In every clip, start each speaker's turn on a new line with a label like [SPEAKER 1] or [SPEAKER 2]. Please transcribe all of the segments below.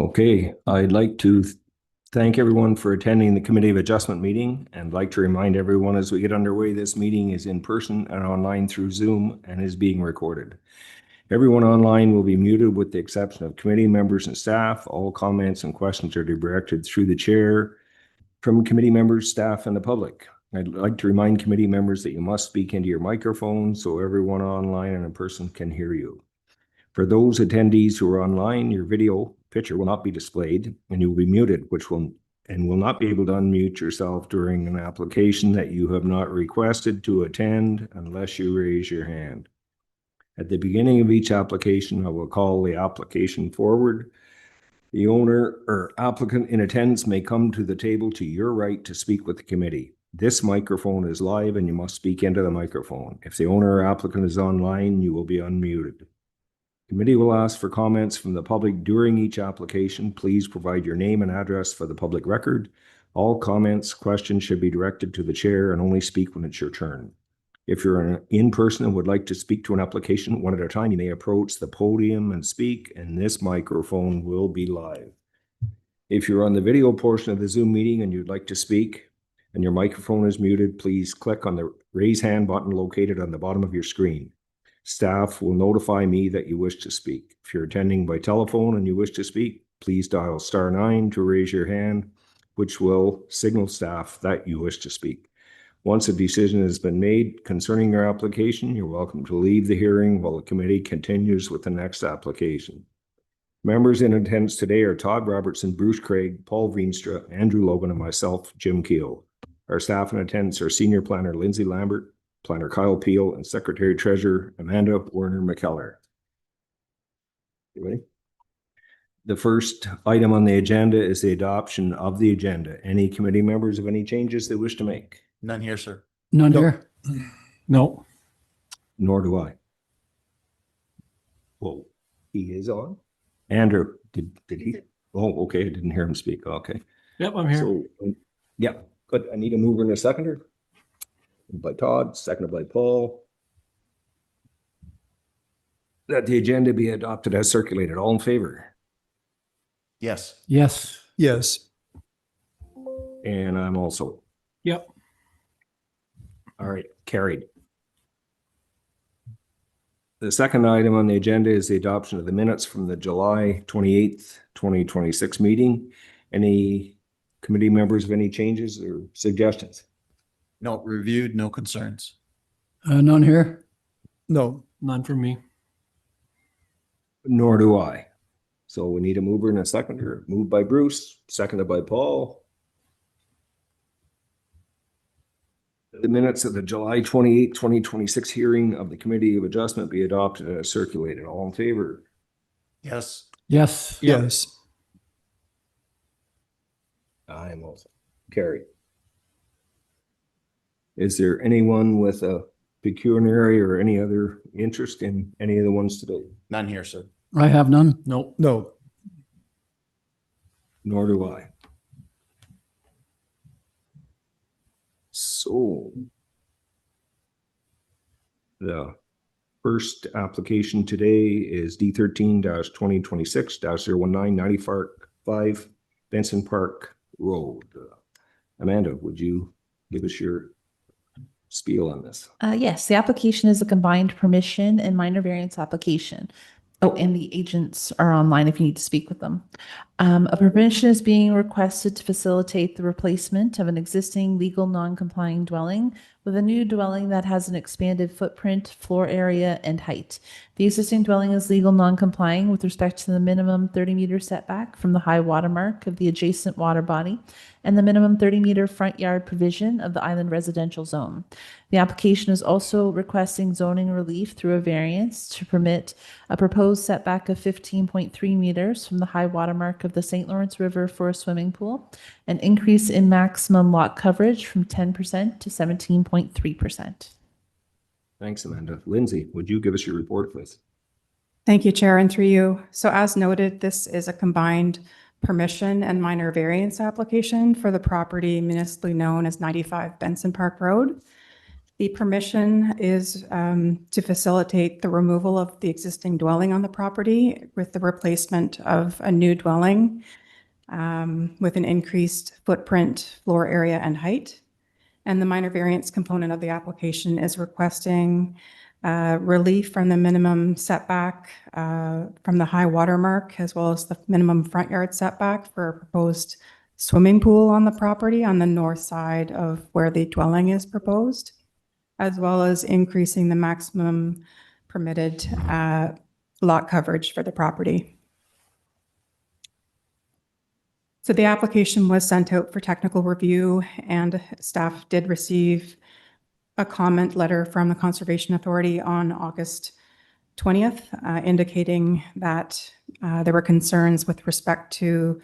[SPEAKER 1] Okay, I'd like to thank everyone for attending the Committee of Adjustment meeting and like to remind everyone as we get underway, this meeting is in person and online through Zoom and is being recorded. Everyone online will be muted with the exception of committee members and staff. All comments and questions are directed through the chair from committee members, staff, and the public. I'd like to remind committee members that you must speak into your microphone so everyone online and in person can hear you. For those attendees who are online, your video picture will not be displayed and you will be muted, which will not be able to unmute yourself during an application that you have not requested to attend unless you raise your hand. At the beginning of each application, I will call the application forward. The owner or applicant in attendance may come to the table to your right to speak with the committee. This microphone is live and you must speak into the microphone. If the owner or applicant is online, you will be unmuted. Committee will ask for comments from the public during each application. Please provide your name and address for the public record. All comments, questions should be directed to the chair and only speak when it's your turn. If you're in person and would like to speak to an application one at a time, you may approach the podium and speak, and this microphone will be live. If you're on the video portion of the Zoom meeting and you'd like to speak and your microphone is muted, please click on the raise hand button located on the bottom of your screen. Staff will notify me that you wish to speak. If you're attending by telephone and you wish to speak, please dial *9 to raise your hand, which will signal staff that you wish to speak. Once a decision has been made concerning your application, you're welcome to leave the hearing while the committee continues with the next application. Members in attendance today are Todd Robertson, Bruce Craig, Paul Veenstra, Andrew Logan, and myself, Jim Keel. Our staff in attendance are Senior Planner Lindsay Lambert, Planner Kyle Peel, and Secretary Treasurer Amanda Werner McKellar. You ready? The first item on the agenda is the adoption of the agenda. Any committee members have any changes they wish to make?
[SPEAKER 2] None here, sir.
[SPEAKER 3] None
[SPEAKER 2] No.
[SPEAKER 3] here. No.
[SPEAKER 1] Nor do I. Whoa, he is on? Andrew, did he? Oh, okay, I didn't hear him speak. Okay.
[SPEAKER 3] Yep, I'm here.
[SPEAKER 1] So, yeah, good. I need a mover and a seconder. By Todd, seconded by Paul. That the agenda be adopted as circulated. All in favor?
[SPEAKER 2] Yes.
[SPEAKER 3] Yes.
[SPEAKER 4] Yes.
[SPEAKER 1] And I'm also.
[SPEAKER 3] Yep.
[SPEAKER 1] All right, carried. The second item on the agenda is the adoption of the minutes from the July 28th, 2026 meeting. Any committee members have any changes or suggestions?
[SPEAKER 2] No, reviewed, no concerns.
[SPEAKER 3] None here.
[SPEAKER 4] No.
[SPEAKER 3] None for me.
[SPEAKER 1] Nor do I. So we need a mover and a seconder. Moved by Bruce, seconded by Paul. The minutes of the July 28th, 2026 hearing of the Committee of Adjustment be adopted as circulated. All in favor?
[SPEAKER 2] Yes.
[SPEAKER 3] Yes.
[SPEAKER 4] Yes.
[SPEAKER 1] I am also carried. Is there anyone with a pecuniary or any other interest in any of the ones today?
[SPEAKER 2] None here, sir.
[SPEAKER 3] I have none. Nope.
[SPEAKER 4] No.
[SPEAKER 1] Nor do I. So the first application today is D13-2026-019 95 Benson Park Road. Amanda, would you give us your spiel on this?
[SPEAKER 5] Yes, the application is a combined permission and minor variance application. Oh, and the agents are online if you need to speak with them. A permission is being requested to facilitate the replacement of an existing legal non-complying dwelling with a new dwelling that has an expanded footprint, floor area, and height. The existing dwelling is legal non-complying with respect to the minimum 30-meter setback from the high water mark of the adjacent water body and the minimum 30-meter front yard provision of the island residential zone. The application is also requesting zoning relief through a variance to permit a proposed setback of 15.3 meters from the high water mark of the St. Lawrence River for a swimming pool, an increase in maximum lot coverage from 10% to 17.3%.
[SPEAKER 1] Thanks, Amanda. Lindsay, would you give us your report, please?
[SPEAKER 6] Thank you, Chair, and through you. So as noted, this is a combined permission and minor variance application for the property municipally known as 95 Benson Park Road. The permission is to facilitate the removal of the existing dwelling on the property with the replacement of a new dwelling with an increased footprint, floor area, and height. And the minor variance component of the application is requesting relief from the minimum setback from the high water mark, as well as the minimum front yard setback for a proposed swimming pool on the property on the north side of where the dwelling is proposed, as well as increasing the maximum permitted lot coverage for the property. So the application was sent out for technical review, and staff did receive a comment letter from the Conservation Authority on August 20th, indicating that there were concerns with respect to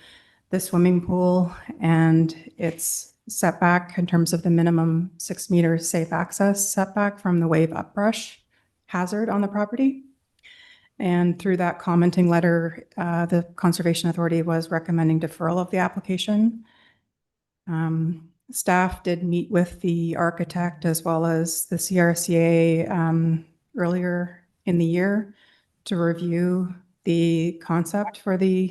[SPEAKER 6] the swimming pool and its setback in terms of the minimum 6 meters safe access setback from the wave uprush hazard on the property. And through that commenting letter, the Conservation Authority was recommending deferral of the application. Staff did meet with the architect as well as the CRCA earlier in the year to review the concept for the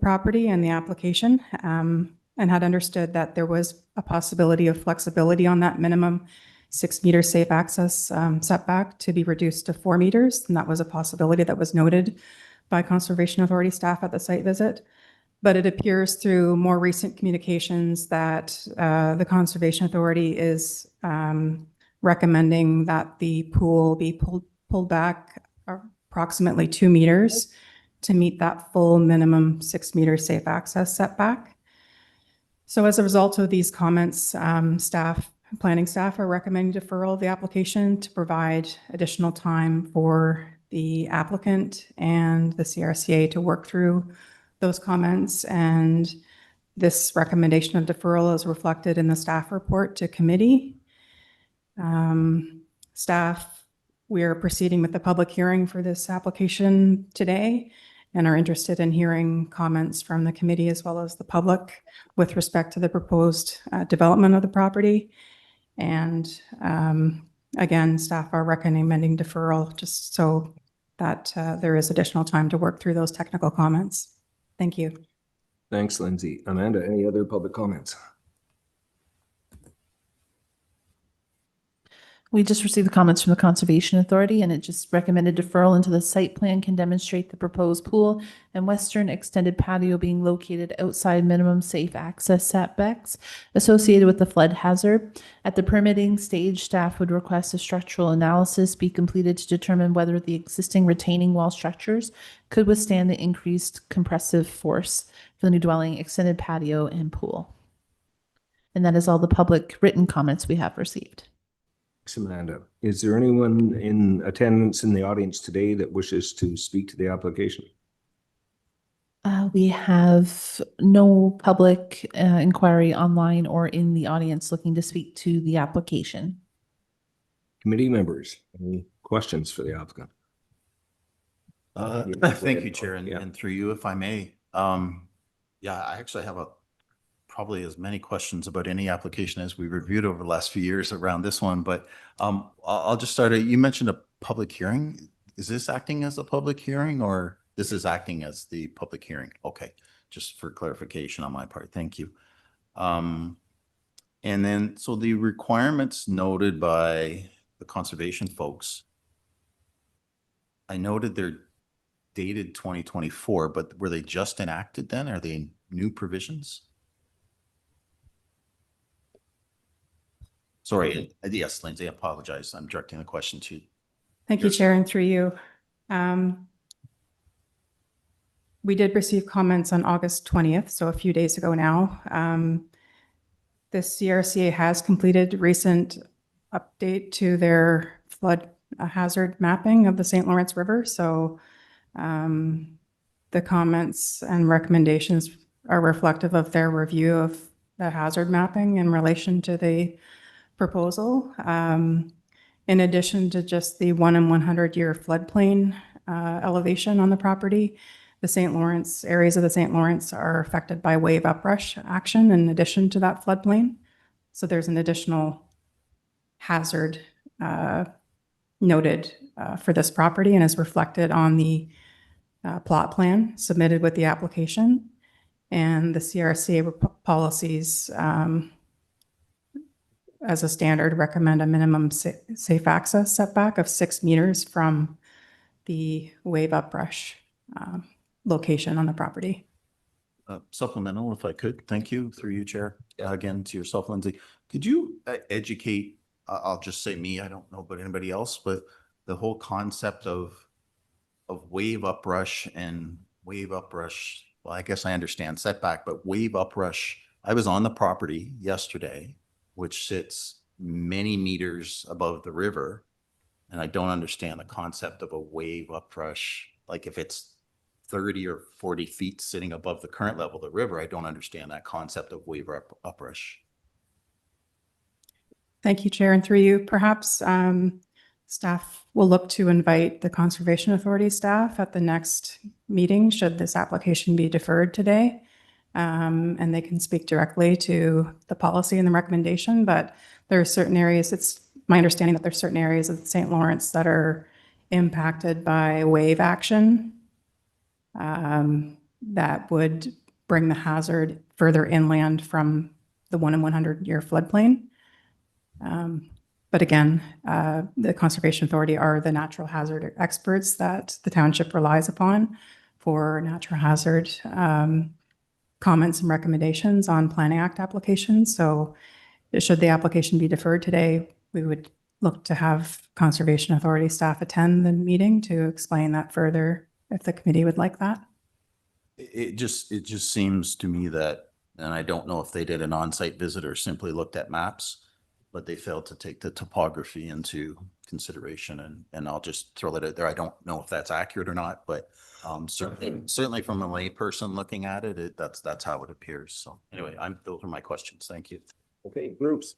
[SPEAKER 6] property and the application, and had understood that there was a possibility of flexibility on that minimum 6 meter safe access setback to be reduced to 4 meters. And that was a possibility that was noted by Conservation Authority staff at the site visit. But it appears through more recent communications that the Conservation Authority is recommending that the pool be pulled back approximately 2 meters to meet that full minimum 6 meter safe access setback. So as a result of these comments, planning staff are recommending deferral of the application to provide additional time for the applicant and the CRCA to work through those comments. And this recommendation of deferral is reflected in the staff report to committee. Staff, we are proceeding with the public hearing for this application today and are interested in hearing comments from the committee as well as the public with respect to the proposed development of the property. And again, staff are recommending deferral just so that there is additional time to work through those technical comments. Thank you.
[SPEAKER 1] Thanks, Lindsay. Amanda, any other public comments?
[SPEAKER 5] We just received the comments from the Conservation Authority, and it just recommended deferral until the site plan can demonstrate the proposed pool and western extended patio being located outside minimum safe access setbacks associated with the flood hazard. At the permitting stage, staff would request a structural analysis be completed to determine whether the existing retaining wall structures could withstand the increased compressive force for the new dwelling, extended patio, and pool. And that is all the public written comments we have received.
[SPEAKER 1] Thanks, Amanda. Is there anyone in attendance in the audience today that wishes to speak to the application?
[SPEAKER 5] We have no public inquiry online or in the audience looking to speak to the application.
[SPEAKER 1] Committee members, any questions for the applicant?
[SPEAKER 2] Thank you, Chair,
[SPEAKER 1] Yeah.
[SPEAKER 2] and through you, if I may. Yeah, I actually have probably as many questions about any application as we reviewed over the last few years around this one, but I'll just start. You mentioned a public hearing. Is this acting as a public hearing or this is acting as the public hearing? Okay, just for clarification on my part. Thank you. And then, so the requirements noted by the conservation folks, I noted they're dated 2024, but were they just enacted then? Are they new provisions? Sorry, yes, Lindsay, I apologize. I'm directing the question to you.
[SPEAKER 6] Thank you, Chair, and through you. We did receive comments on August 20th, so a few days ago now. The CRCA has completed recent update to their flood hazard mapping of the St. Lawrence River. So the comments and recommendations are reflective of their review of the hazard mapping in relation to the proposal. In addition to just the 1 in 100 year floodplain elevation on the property, the St. Lawrence areas of the St. Lawrence are affected by wave uprush action in addition to that floodplain. So there's an additional hazard noted for this property and is reflected on the plot plan submitted with the application. And the CRCA policies, as a standard, recommend a minimum safe access setback of 6 meters from the wave uprush location on the property.
[SPEAKER 2] Supplemental, if I could. Thank you, through you, Chair. Again, to yourself, Lindsay. Could you educate, I'll just say me, I don't know about anybody else, but the whole concept of wave uprush and wave uprush, well, I guess I understand setback, but wave uprush, I was on the property yesterday, which sits many meters above the river, and I don't understand the concept of a wave uprush. Like if it's 30 or 40 feet sitting above the current level of the river, I don't understand that concept of wave uprush.
[SPEAKER 6] Thank you, Chair, and through you, perhaps staff will look to invite the Conservation Authority staff at the next meeting, should this application be deferred today. And they can speak directly to the policy and the recommendation, but there are certain areas, it's my understanding that there's certain areas of St. Lawrence that are impacted by wave action that would bring the hazard further inland from the 1 in 100 year floodplain. But again, the Conservation Authority are the natural hazard experts that the township relies upon for natural hazard comments and recommendations on Planning Act applications. So should the application be deferred today, we would look to have Conservation Authority staff attend the meeting to explain that further if the committee would like that.
[SPEAKER 2] It just seems to me that, and I don't know if they did an on-site visit or simply looked at maps, but they failed to take the topography into consideration. And I'll just throw it out there. I don't know if that's accurate or not, but certainly from a lay person looking at it, that's how it appears. So anyway, those are my questions. Thank you.
[SPEAKER 1] Okay, groups.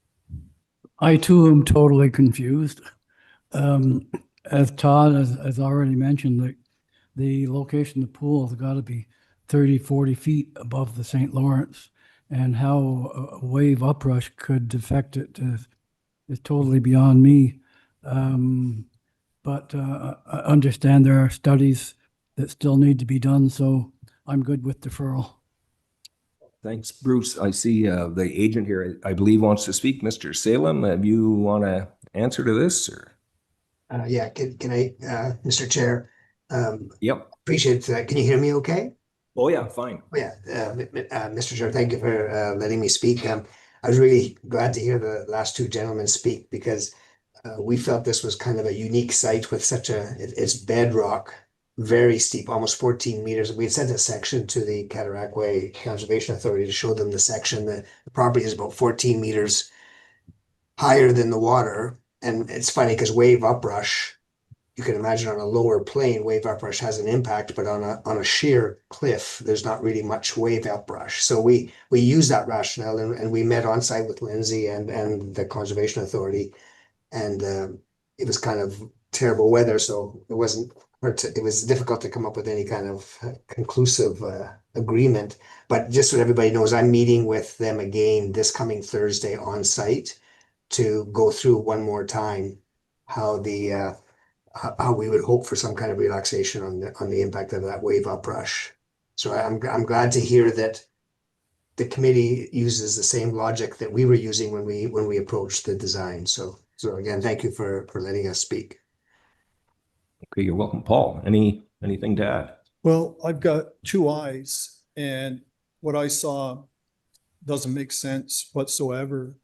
[SPEAKER 3] I too am totally confused. As Todd has already mentioned, the location of the pool has got to be 30, 40 feet above the St. Lawrence, and how a wave uprush could affect it is totally beyond me. But I understand there are studies that still need to be done, so I'm good with deferral.
[SPEAKER 1] Thanks, Bruce. I see the agent here, I believe, wants to speak. Mr. Salem, have you want to answer to this, or?
[SPEAKER 4] Yeah, can I, Mr. Chair?
[SPEAKER 1] Yep.
[SPEAKER 4] Appreciate that. Can you hear me okay?
[SPEAKER 1] Oh, yeah, fine.
[SPEAKER 4] Oh, yeah, Mr. Chair, thank you for letting me speak. I was really glad to hear the last two gentlemen speak, because we felt this was kind of a unique site with such it's bedrock, very steep, almost 14 meters. We had sent a section to the Cataraqui Conservation Authority to show them the section. The property is about 14 meters higher than the water. And it's funny because wave uprush, you can imagine on a lower plane, wave uprush has an impact, but on a sheer cliff, there's not really much wave uprush. So we use that rationale, and we met on site with Lindsay and the Conservation Authority, and it was kind of terrible weather, so it was difficult to come up with any kind of conclusive agreement. But just so everybody knows, I'm meeting with them again this coming Thursday on site to go through one more time how we would hope for some kind of relaxation on the impact of that wave uprush. So I'm glad to hear that the committee uses the same logic that we were using when we approached the design. So again, thank you for letting us speak.
[SPEAKER 1] Okay, you're welcome. Paul, anything to add?
[SPEAKER 7] Well, I've got two eyes, and what I saw doesn't make sense whatsoever.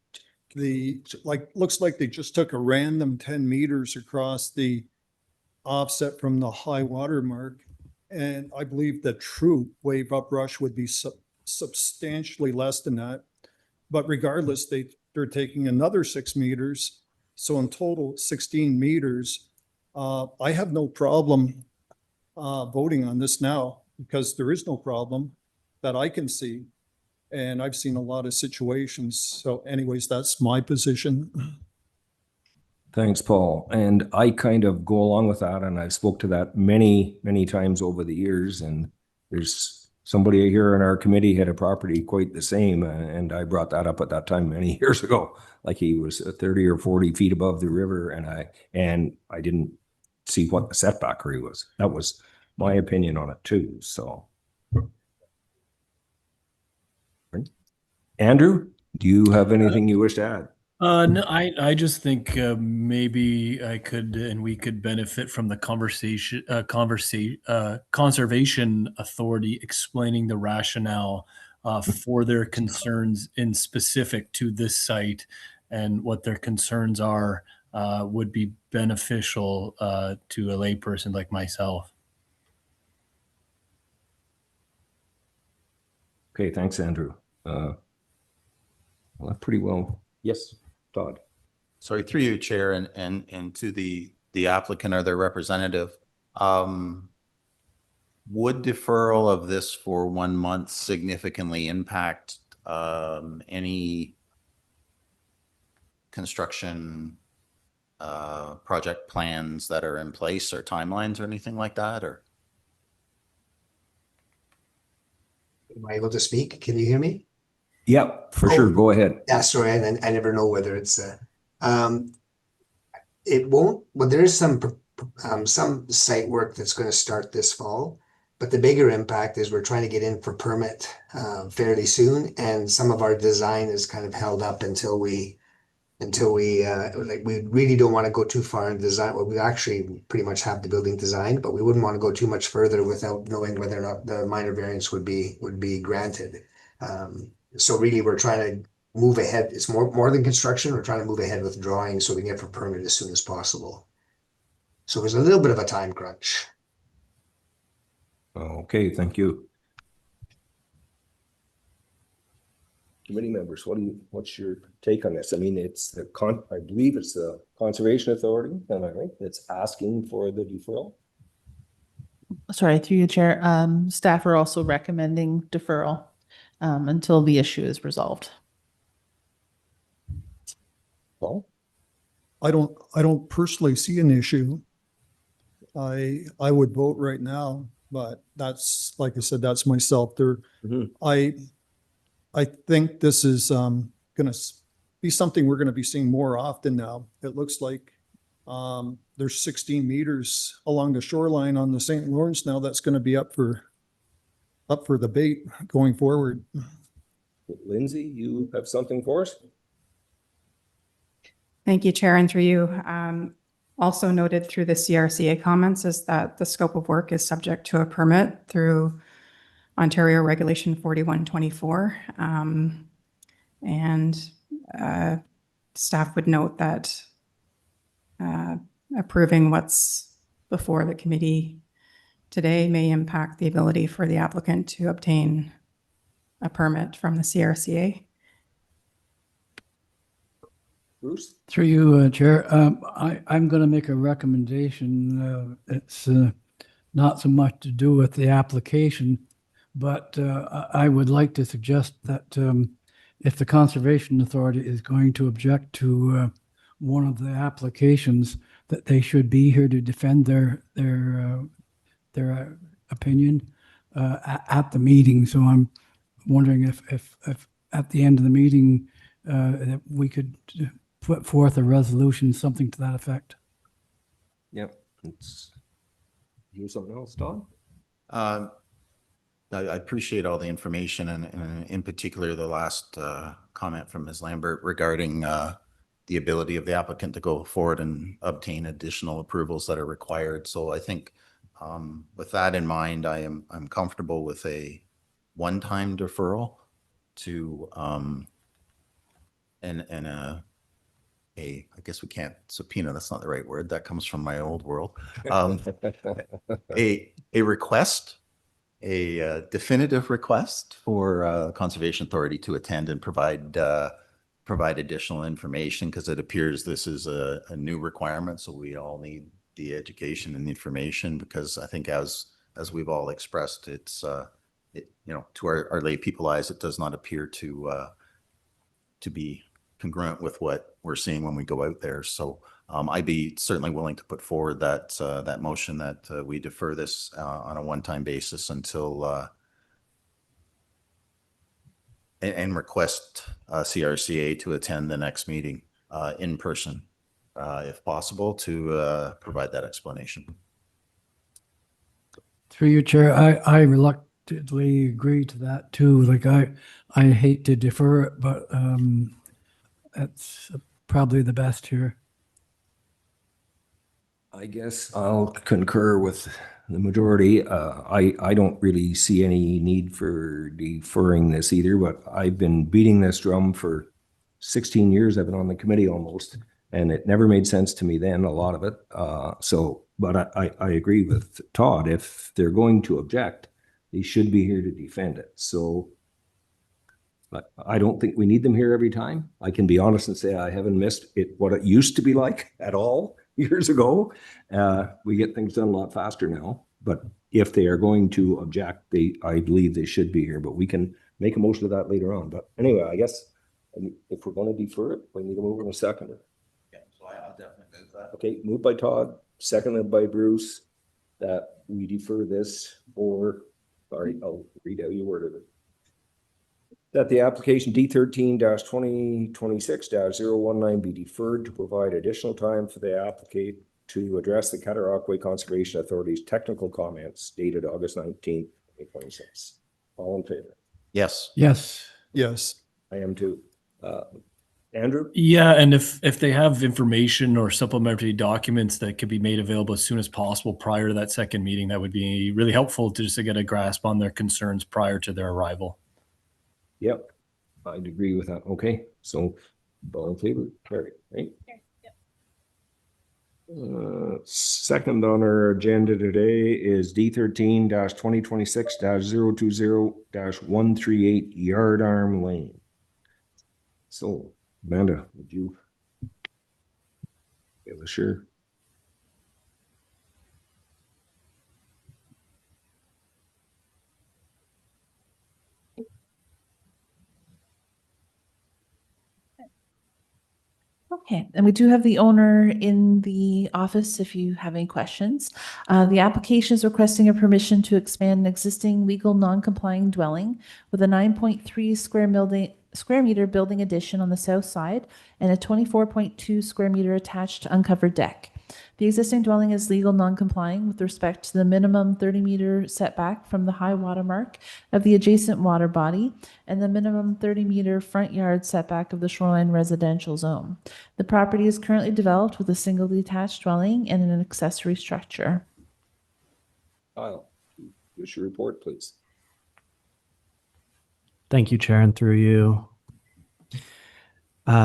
[SPEAKER 7] Looks like they just took a random 10 meters across the offset from the high water mark. And I believe the true wave uprush would be substantially less than that. But regardless, they're taking another 6 meters. So in total, 16 meters. I have no problem voting on this now, because there is no problem that I can see. And I've seen a lot of situations. So anyways, that's my position.
[SPEAKER 1] Thanks, Paul. And I kind of go along with that, and I've spoke to that many, many times over the years, and there's somebody here in our committee had a property quite the same, and I brought that up at that time many years ago. Like he was 30 or 40 feet above the river, and I didn't see what the setback area was. That was my opinion on it too, so. Andrew, do you have anything you wish to add?
[SPEAKER 8] No, I just think maybe I could and we could benefit from the conservation authority explaining the rationale for their concerns in specific to this site, and what their concerns are would be beneficial to a layperson like myself.
[SPEAKER 1] Okay, thanks, Andrew. Well, pretty well. Yes, Todd.
[SPEAKER 2] Sorry, through you, Chair, and to the applicant or their representative. Would deferral of this for 1 month significantly impact any construction project plans that are in place, or timelines or anything like that, or?
[SPEAKER 4] Am I able to speak? Can you hear me?
[SPEAKER 1] Yep, for sure. Go ahead.
[SPEAKER 4] Yeah, sorry, and I never know whether it's it won't. Well, there is some site work that's going to start this fall, but the bigger impact is we're trying to get in for permit fairly soon, and some of our design is kind of held up until we like, we really don't want to go too far in design. Well, we actually pretty much have the building designed, but we wouldn't want to go too much further without knowing whether or not the minor variance would be granted. So really, we're trying to move ahead. It's more than construction. We're trying to move ahead with drawing so we can get for permit as soon as possible. So there's a little bit of a time crunch.
[SPEAKER 1] Okay, thank you. Committee members, what's your take on this? I mean, I believe it's the Conservation Authority, am I right? That's asking for the deferral.
[SPEAKER 5] Sorry, through you, Chair. Staff are also recommending deferral until the issue is resolved.
[SPEAKER 1] Paul?
[SPEAKER 7] I don't personally see an issue. I would vote right now, but that's, like I said, that's myself there. I think this is going to be something we're going to be seeing more often now. It looks like there's 16 meters along the shoreline on the St. Lawrence now that's going to be up for debate going forward.
[SPEAKER 1] Lindsay, you have something for us?
[SPEAKER 6] Thank you, Chair, and through you. Also noted through the CRCA comments is that the scope of work is subject to a permit through Ontario Regulation 4124. And staff would note that approving what's before the committee today may impact the ability for the applicant to obtain a permit from the CRCA.
[SPEAKER 1] Bruce?
[SPEAKER 3] Through you, Chair, I'm going to make a recommendation. It's not so much to do with the application, but I would like to suggest that if the Conservation Authority is going to object to one of the applications, that they should be here to defend their opinion at the meeting. So I'm wondering if at the end of the meeting that we could put forth a resolution, something to that effect.
[SPEAKER 1] Yep. Let's do something else, Don?
[SPEAKER 2] I appreciate all the information, and in particular, the last comment from Ms. Lambert regarding the ability of the applicant to go forward and obtain additional approvals that are required. So I think with that in mind, I'm comfortable with a one-time deferral to I guess we can't subpoena, that's not the right word. That comes from my old world. A request, a definitive request for Conservation Authority to attend and provide additional information, because it appears this is a new requirement. So we all need the education and the information, because I think as we've all expressed, it's to our lay people eyes, it does not appear to be congruent with what we're seeing when we go out there. So I'd be certainly willing to put forward that motion that we defer this on a one-time basis until and request CRCA to attend the next meeting in person, if possible, to provide that explanation.
[SPEAKER 3] Through your chair, I reluctantly agree to that too. Like I hate to defer it, but that's probably the best here.
[SPEAKER 1] I guess I'll concur with the majority. I don't really see any need for deferring this either, but I've been beating this drum for 16 years. I've been on the committee almost, and it never made sense to me then, a lot of it. But I agree with Todd. If they're going to object, they should be here to defend it. So but I don't think we need them here every time. I can be honest and say I haven't missed it, what it used to be like at all years ago. We get things done a lot faster now, but if they are going to object, I believe they should be here, but we can make a motion of that later on. But anyway, I guess if we're going to defer it, we need to move in a second.
[SPEAKER 2] Yeah, so I'll definitely do that.
[SPEAKER 1] Okay, moved by Todd, seconded by Bruce, that we defer this for, sorry, I'll read out your word of it. That the application D13-2026-019 be deferred to provide additional time for the applicant to address the Cataraqui Conservation Authority's technical comments dated August 19th, 2026. All in favor?
[SPEAKER 2] Yes.
[SPEAKER 3] Yes.
[SPEAKER 7] Yes.
[SPEAKER 1] I am too. Andrew?
[SPEAKER 8] Yeah, and if they have information or supplementary documents that could be made available as soon as possible prior to that second meeting, that would be really helpful to just to get a grasp on their concerns prior to their arrival.
[SPEAKER 1] Yep, I'd agree with that. Okay, so all in favor, carry, right? Second on our agenda today is D13-2026-020-138 Yard Arm Lane. So Amanda, would you give a sure?
[SPEAKER 5] Okay, and we do have the owner in the office if you have any questions. The application is requesting a permission to expand an existing legal non-complying dwelling with a 9.3 square meter building addition on the south side and a 24.2 square meter attached uncovered deck. The existing dwelling is legal non-complying with respect to the minimum 30-meter setback from the high water mark of the adjacent water body and the minimum 30-meter front yard setback of the shoreline residential zone. The property is currently developed with a single detached dwelling and an accessory structure.
[SPEAKER 1] Kyle, give us your report, please.
[SPEAKER 9] Thank you, Chair, and through you.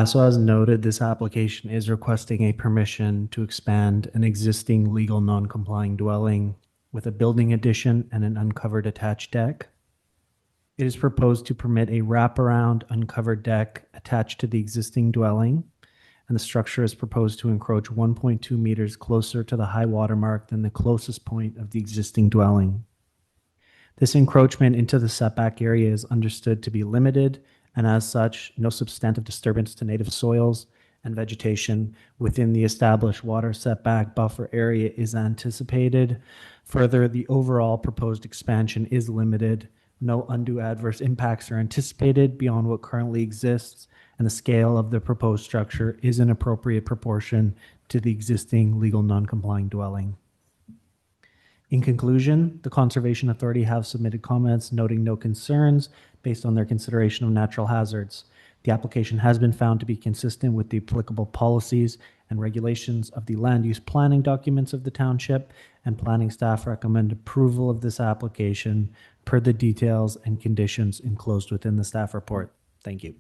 [SPEAKER 9] So as noted, this application is requesting a permission to expand an existing legal non-complying dwelling with a building addition and an uncovered attached deck. It is proposed to permit a wraparound uncovered deck attached to the existing dwelling, and the structure is proposed to encroach 1.2 meters closer to the high water mark than the closest point of the existing dwelling. This encroachment into the setback area is understood to be limited, and as such, no substantive disturbance to native soils and vegetation within the established water setback buffer area is anticipated. Further, the overall proposed expansion is limited. No undue adverse impacts are anticipated beyond what currently exists, and the scale of the proposed structure is in appropriate proportion to the existing legal non-complying dwelling. In conclusion, the Conservation Authority have submitted comments noting no concerns based on their consideration of natural hazards. The application has been found to be consistent with the applicable policies and regulations of the land use planning documents of the township, and planning staff recommend approval of this application per the details and conditions enclosed within the staff report. Thank you.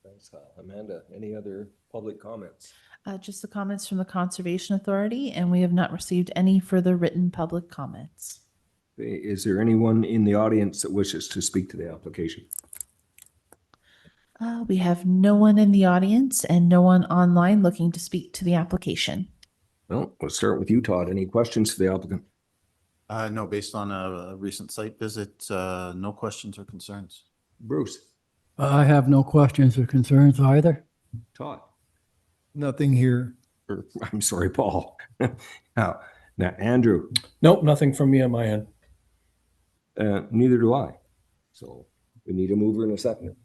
[SPEAKER 1] Thanks, Kyle. Amanda, any other public comments?
[SPEAKER 5] Just the comments from the Conservation Authority, and we have not received any further written public comments.
[SPEAKER 1] Okay, is there anyone in the audience that wishes to speak to the application?
[SPEAKER 5] We have no one in the audience and no one online looking to speak to the application.
[SPEAKER 1] Well, we'll start with you, Todd. Any questions for the applicant?
[SPEAKER 2] No, based on a recent site visit, no questions or concerns.
[SPEAKER 1] Bruce?
[SPEAKER 3] I have no questions or concerns either.
[SPEAKER 1] Todd?
[SPEAKER 7] Nothing here.
[SPEAKER 1] Or, I'm sorry, Paul. Now, Andrew?
[SPEAKER 8] Nope, nothing from me on my end.
[SPEAKER 1] Neither do I. So we need a mover and a seconder.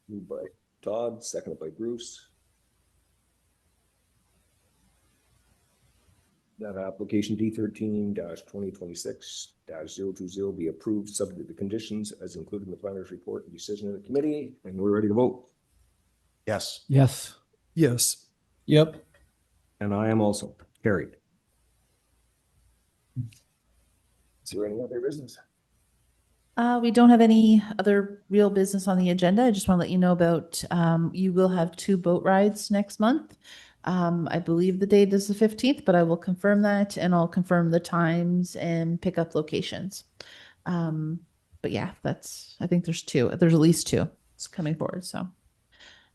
[SPEAKER 1] Moved by Todd, seconded by Bruce. That application D13-2026-020 be approved subject to the conditions as included in the planner's report and decision of the committee, and we're ready to vote.
[SPEAKER 2] Yes.
[SPEAKER 3] Yes.
[SPEAKER 7] Yes.
[SPEAKER 8] Yep.
[SPEAKER 1] And I am also carried. Is there any other business?
[SPEAKER 5] We don't have any other real business on the agenda. I just want to let you know about, you will have 2 boat rides next month. I believe the date is the 15th, but I will confirm that and I'll confirm the times and pickup locations. But yeah, I think there's 2. There's at least 2. It's coming forward, so.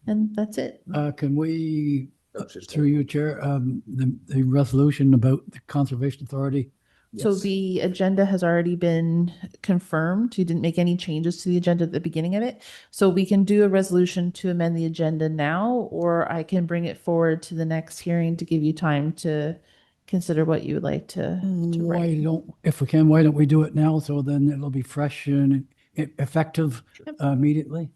[SPEAKER 5] And that's it.
[SPEAKER 3] Can we,
[SPEAKER 1] That's just-
[SPEAKER 3] through you, Chair, the resolution about the Conservation Authority?
[SPEAKER 5] So
[SPEAKER 1] Yes.
[SPEAKER 5] the agenda has already been confirmed. You didn't make any changes to the agenda at the beginning of it. So we can do a resolution to amend the agenda now, or I can bring it forward to the next hearing to give you time to consider what you would like to
[SPEAKER 3] Why
[SPEAKER 5] write.
[SPEAKER 3] don't, if we can, why don't we do it now? So then it'll be fresh and effective immediately.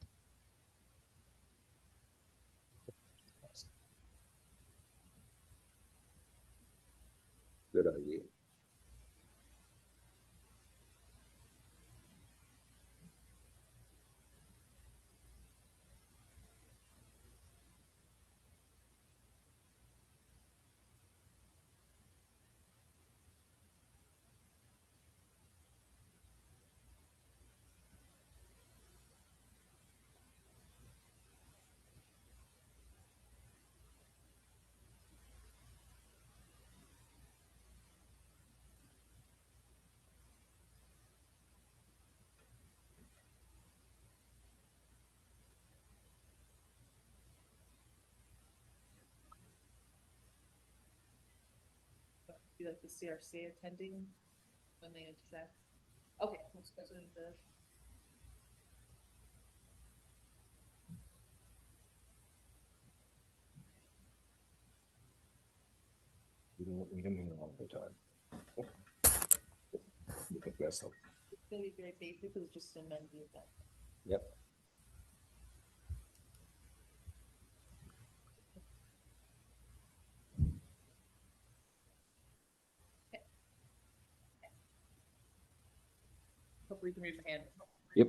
[SPEAKER 1] Good idea.
[SPEAKER 5] You like the CRC attending when they intersect? Okay.
[SPEAKER 1] We don't need them here all the time. You think that's so?
[SPEAKER 5] It's gonna be very basic, it's just amend the agenda.
[SPEAKER 1] Yep.
[SPEAKER 5] Hopefully you can read my hand.
[SPEAKER 1] Yep.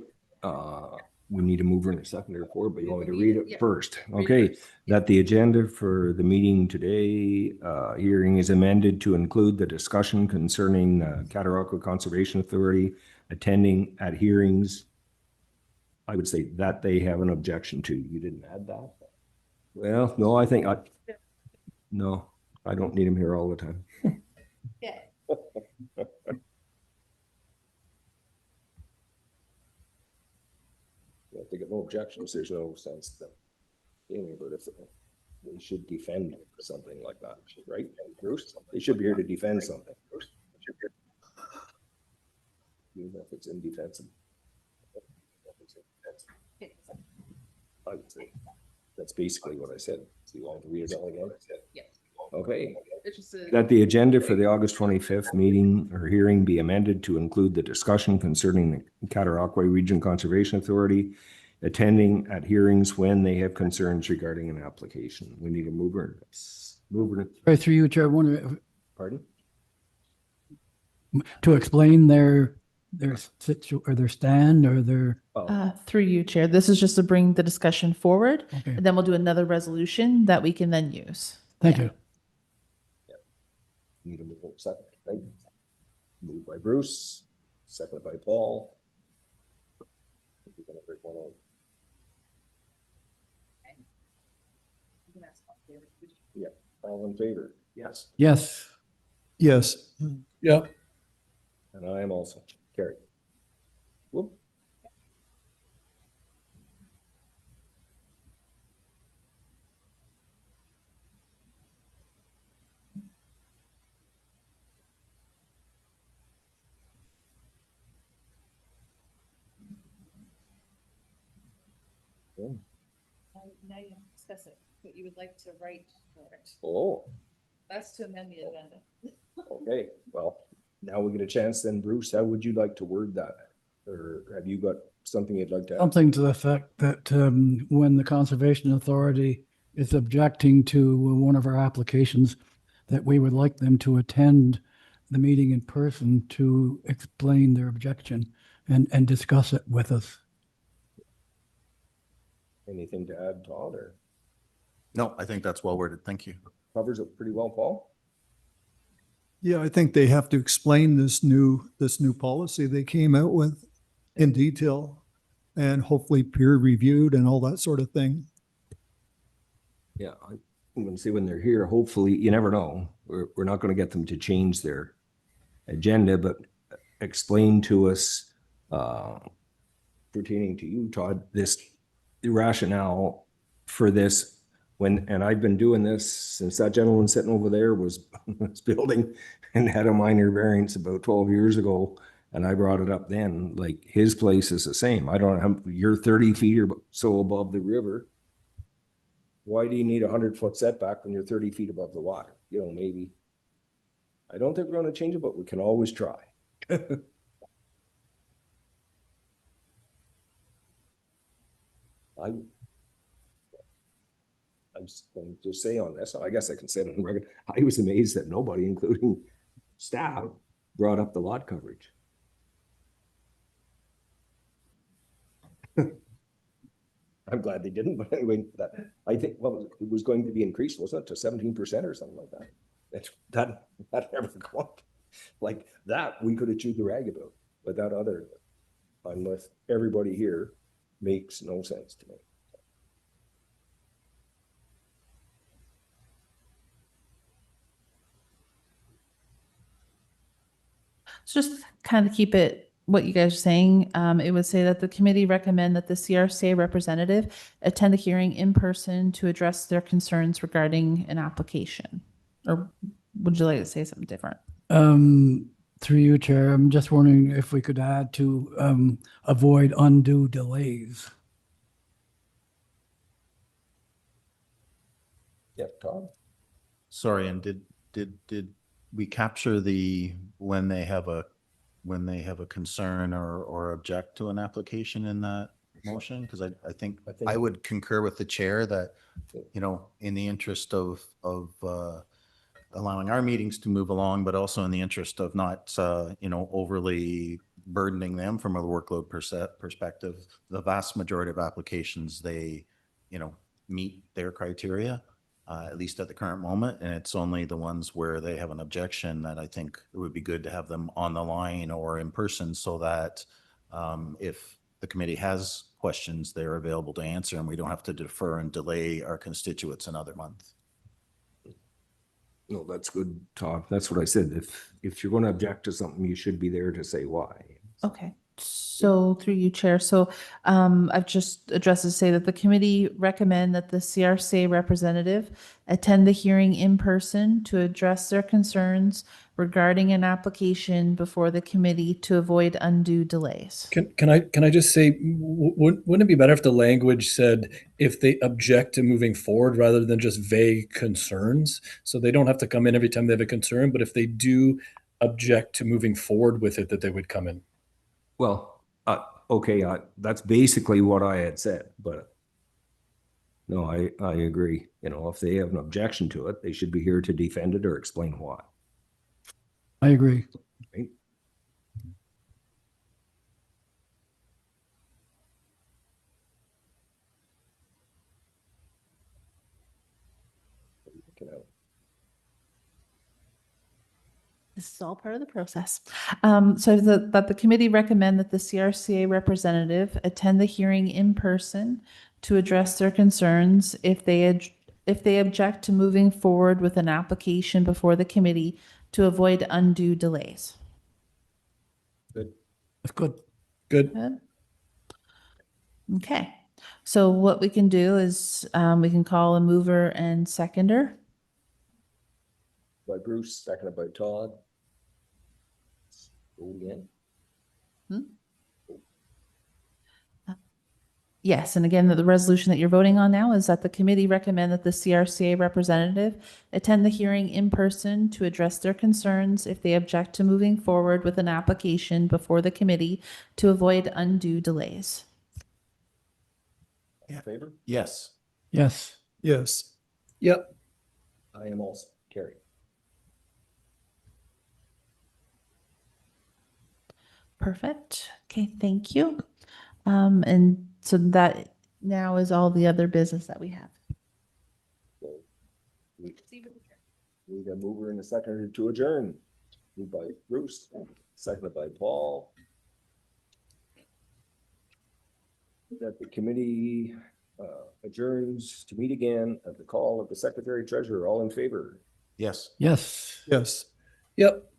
[SPEAKER 1] We need a mover and a seconder for it, but you want me to
[SPEAKER 5] Read
[SPEAKER 1] read
[SPEAKER 5] it,
[SPEAKER 1] it
[SPEAKER 5] yeah.
[SPEAKER 1] first?
[SPEAKER 5] Read it
[SPEAKER 1] Okay,
[SPEAKER 5] first.
[SPEAKER 1] that the agenda for the meeting today, hearing is amended to include the discussion concerning Cataraqui Conservation Authority attending at hearings. I would say that they have an objection to. You didn't add that? Well, no, I think no, I don't need him here all the time.
[SPEAKER 5] Yeah.
[SPEAKER 1] If they get no objections, there's no sense that, but if they should defend something like that, right? Bruce, they should be here to defend something. Even if it's indefensible. I would say, that's basically what I said. So you want to read it all again?
[SPEAKER 5] Yes.
[SPEAKER 1] Okay.
[SPEAKER 5] It's just a.
[SPEAKER 1] That the agenda for the August 25th meeting or hearing be amended to include the discussion concerning the Cataraqui Region Conservation Authority attending at hearings when they have concerns regarding an application. We need a mover. Mover.
[SPEAKER 3] Right, through you, Chair, I wonder
[SPEAKER 1] Pardon?
[SPEAKER 3] to explain their or their stand or their,
[SPEAKER 5] Through you, Chair. This is just to bring the discussion forward,
[SPEAKER 3] okay,
[SPEAKER 5] and then we'll do another resolution that we can then use.
[SPEAKER 3] thank
[SPEAKER 5] Yeah.
[SPEAKER 3] you.
[SPEAKER 1] Need a mover second, right? Moved by Bruce, seconded by Paul. We're gonna break one out. Yeah, all in favor? Yes.
[SPEAKER 3] Yes.
[SPEAKER 7] Yes.
[SPEAKER 8] Yep.
[SPEAKER 1] And I am also carried. Whoop.
[SPEAKER 5] Now you have to discuss it, what you would like to write for it.
[SPEAKER 1] Oh,
[SPEAKER 5] That's to amend the agenda.
[SPEAKER 1] okay, well, now we get a chance then, Bruce, how would you like to word that? Or have you got something you'd like to add?
[SPEAKER 3] Something to the effect that when the Conservation Authority is objecting to one of our applications, that we would like them to attend the meeting in person to explain their objection and discuss it with us.
[SPEAKER 1] Anything to add, Todd, or
[SPEAKER 2] No, I think that's well worded. Thank you.
[SPEAKER 1] covers it pretty well, Paul?
[SPEAKER 7] Yeah, I think they have to explain this new policy they came out with in detail and hopefully peer reviewed and all that sort of thing.
[SPEAKER 1] Yeah, I'm going to say when they're here, hopefully, you never know. We're not going to get them to change their agenda, but explain to us, pertaining to you, Todd, the rationale for this and I've been doing this since that gentleman sitting over there was building and had a minor variance about 12 years ago. And I brought it up then, like his place is the same. I don't know, you're 30 feet or so above the river. Why do you need a 100-foot setback when you're 30 feet above the water? You know, maybe. I don't think we're going to change it, but we can always try. I'm just going to say on this, I guess I can say it on record. I was amazed that nobody, including staff, brought up the lot coverage. I'm glad they didn't, but anyway, I think it was going to be increased, wasn't it, to 17% or something like that? That never come up. Like that, we could have chewed the rag about, but that other, unless everybody here makes no sense to me.
[SPEAKER 5] So just kind of keep it what you guys are saying. It would say that the committee recommend that the CRCA representative attend the hearing in person to address their concerns regarding an application. Or would you like to say something different?
[SPEAKER 3] Through you, Chair, I'm just wondering if we could add to avoid undue delays.
[SPEAKER 1] Yeah, Todd?
[SPEAKER 2] Sorry, and did we capture when they have a concern or object to an application in that motion? Because I think I would concur with the chair that, you know, in the interest of allowing our meetings to move along, but also in the interest of not, you know, overly burdening them from a workload perspective, the vast majority of applications, they, you know, meet their criteria. At least at the current moment, and it's only the ones where they have an objection that I think it would be good to have them on the line or in person so that if the committee has questions, they're available to answer and we don't have to defer and delay our constituents another month.
[SPEAKER 1] No, that's good, Todd. That's what I said. If you're going to object to something, you should be there to say why.
[SPEAKER 5] Okay. So through you, Chair. So I've just addressed to say that the committee recommend that the CRCA representative attend the hearing in person to address their concerns regarding an application before the committee to avoid undue delays.
[SPEAKER 8] Can I just say, wouldn't it be better if the language said if they object to moving forward rather than just vague concerns? So they don't have to come in every time they have a concern, but if they do object to moving forward with it, that they would come in.
[SPEAKER 1] Well, okay, that's basically what I had said, but no, I agree. You know, if they have an objection to it, they should be here to defend it or explain why.
[SPEAKER 3] I agree.
[SPEAKER 1] Right?
[SPEAKER 5] This is all part of the process. So that the committee recommend that the CRCA representative attend the hearing in person to address their concerns if they object to moving forward with an application before the committee to avoid undue delays.
[SPEAKER 1] Good.
[SPEAKER 3] That's good.
[SPEAKER 8] Good.
[SPEAKER 5] Good. Okay. So what we can do is we can call a mover and seconder.
[SPEAKER 1] By Bruce, seconded by Todd. Go again.
[SPEAKER 5] Yes, and again, the resolution that you're voting on now is that the committee recommend that the CRCA representative attend the hearing in person to address their concerns if they object to moving forward with an application before the committee to avoid undue delays.
[SPEAKER 1] In favor?
[SPEAKER 2] Yes.
[SPEAKER 3] Yes.
[SPEAKER 7] Yes.
[SPEAKER 8] Yep.
[SPEAKER 1] I am also carried.
[SPEAKER 5] Perfect. Okay, thank you. And so that now is all the other business that we have.
[SPEAKER 1] So we need a mover and a seconder to adjourn. Moved by Bruce, seconded by Paul. That the committee adjourns to meet again at the call of the secretary treasurer. All in favor?
[SPEAKER 2] Yes.
[SPEAKER 3] Yes.
[SPEAKER 7] Yes.
[SPEAKER 8] Yep.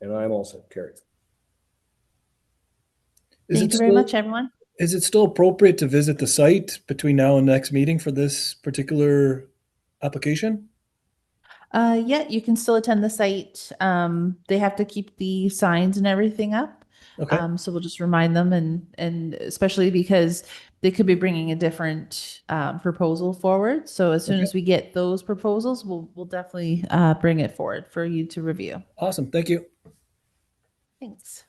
[SPEAKER 1] And I'm also carried.
[SPEAKER 5] Thank you very much, everyone.
[SPEAKER 8] Is it still appropriate to visit the site between now and next meeting for this particular application?
[SPEAKER 5] Yeah, you can still attend the site. They have to keep the signs and everything up.
[SPEAKER 8] Okay.
[SPEAKER 5] So we'll just remind them and especially because they could be bringing a different proposal forward. So as soon
[SPEAKER 8] Okay.
[SPEAKER 5] as we get those proposals, we'll definitely bring it forward for you to review.
[SPEAKER 8] Awesome. Thank you.
[SPEAKER 5] Thanks.